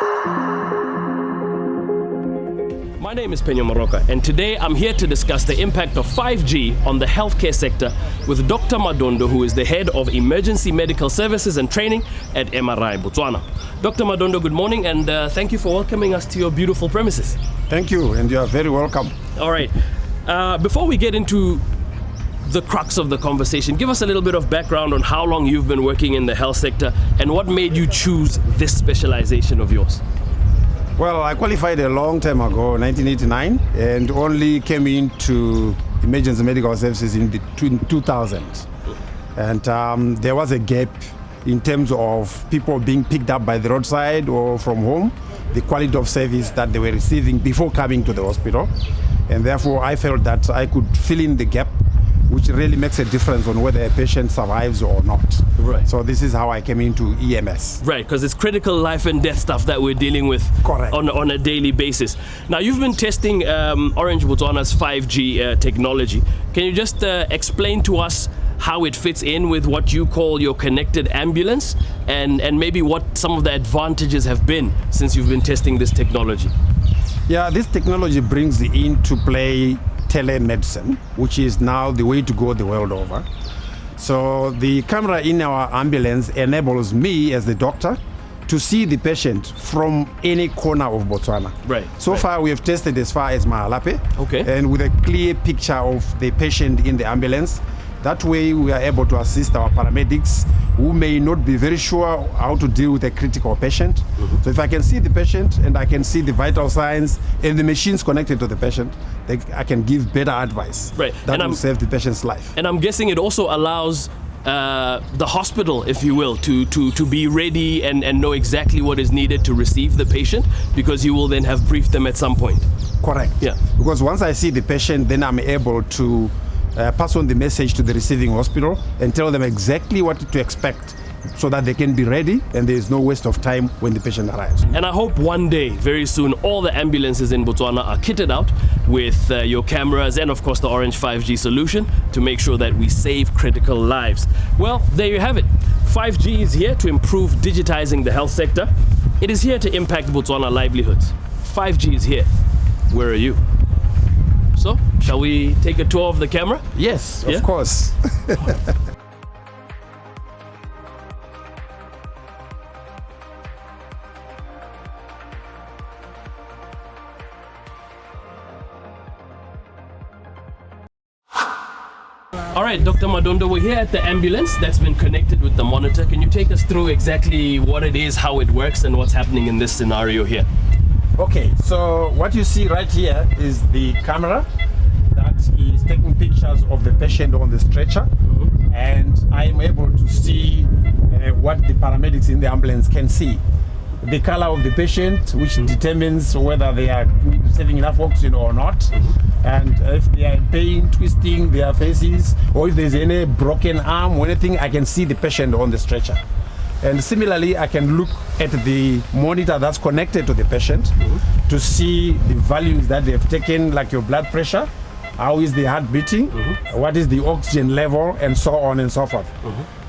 My name is Penyo Moroka, and today I'm here to discuss the impact of 5G on the healthcare sector with Dr. Madondo, who is the head of Emergency Medical Services and Training at MRI Botswana. Dr. Madondo, good morning, and thank you for welcoming us to your beautiful premises. Thank you, and you are very welcome. All right. Before we get into the crux of the conversation, give us a little bit of background on how long you've been working in the health sector and what made you choose this specialization of yours. Well, I qualified a long time ago, 1989, and only came into emergency medical services in 2000. And there was a gap in terms of people being picked up by the roadside or from home, the quality of service that they were receiving before coming to the hospital. And therefore, I felt that I could fill in the gap, which really makes a difference on whether a patient survives or not. Right. So this is how I came into EMS. Right, because it's critical life and death stuff that we're dealing with. Correct. On a daily basis. Now, you've been testing Orange Botswana's 5G technology. Can you just explain to us how it fits in with what you call your connected ambulance, and maybe what some of the advantages have been since you've been testing this technology? Yeah, this technology brings into play telemedicine, which is now the way to go the world over. So the camera in our ambulance enables me as the doctor to see the patient from any corner of Botswana. Right. So far we have tested as far as Mahalape. Okay. And with a clear picture of the patient in the ambulance. That way we are able to assist our paramedics who may not be very sure how to deal with a critical patient. Mm-hmm. So if I can see the patient and I can see the vital signs and the machines connected to the patient, I can give better advice. Right. That will save the patient's life. And I'm guessing it also allows the hospital, if you will, to be ready and know exactly what is needed to receive the patient, because you will then have briefed them at some point. Correct. Yeah. Because once I see the patient, then I'm able to pass on the message to the receiving hospital and tell them exactly what to expect so that they can be ready and there is no waste of time when the patient arrives. And I hope one day, very soon, all the ambulances in Botswana are kitted out with your cameras and, of course, the Orange 5G solution to make sure that we save critical lives. Well, there you have it. 5G is here to improve digitizing the health sector. It is here to impact Botswana livelihoods. 5G is here. Where are you? So, shall we take a tour of the camera? Yes, of course. All right, Dr. Madondo, we're here at the ambulance that's been connected with the monitor. Can you take us through exactly what it is, how it works, and what's happening in this scenario here? Okay, so what you see right here is the camera that is taking pictures of the patient on the stretcher. Mm-hmm. And I'm able to see what the paramedics in the ambulance can see. The color of the patient, which determines whether they are receiving enough oxygen or not. Mm-hmm. And if they are in pain, twisting their faces, or if there's any broken arm or anything, I can see the patient on the stretcher. And similarly, I can look at the monitor that's connected to the patient to see the values that they've taken, like your blood pressure, how is the heart beating, what is the oxygen level, and so on and so forth.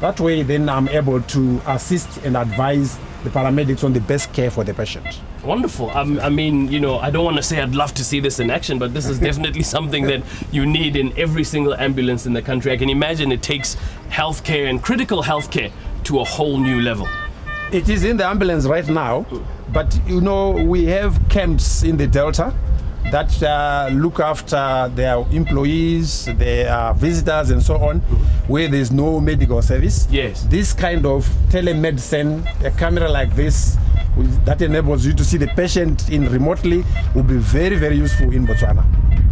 That way, then I'm able to assist and advise the paramedics on the best care for the patient. Wonderful. I mean, you know, I don't want to say I'd love to see this in action, but this is definitely something that you need in every single ambulance in the country. I can imagine it takes healthcare and critical healthcare to a whole new level. It is in the ambulance right now, but you know, we have camps in the Delta that look after their employees, their visitors and so on, where there's no medical service. Yes. This kind of telemedicine, a camera like this, that enables you to see the patient in remotely, will be very, very useful in Botswana.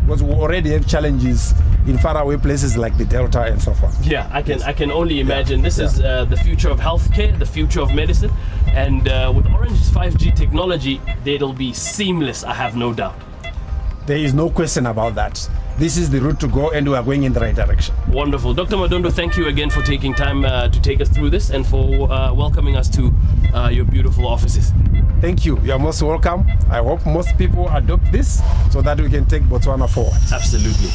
Because we already have challenges in faraway places like the Delta and so forth. Yeah, I can only imagine. This is the future of healthcare, the future of medicine, and with Orange's 5G technology, it'll be seamless, I have no doubt. There is no question about that. This is the route to go, and we are going in the right direction. Wonderful. Dr. Madondo, thank you again for taking time to take us through this and for welcoming us to your beautiful offices. Thank you. You are most welcome. I hope most people adopt this so that we can take Botswana forward. Absolutely.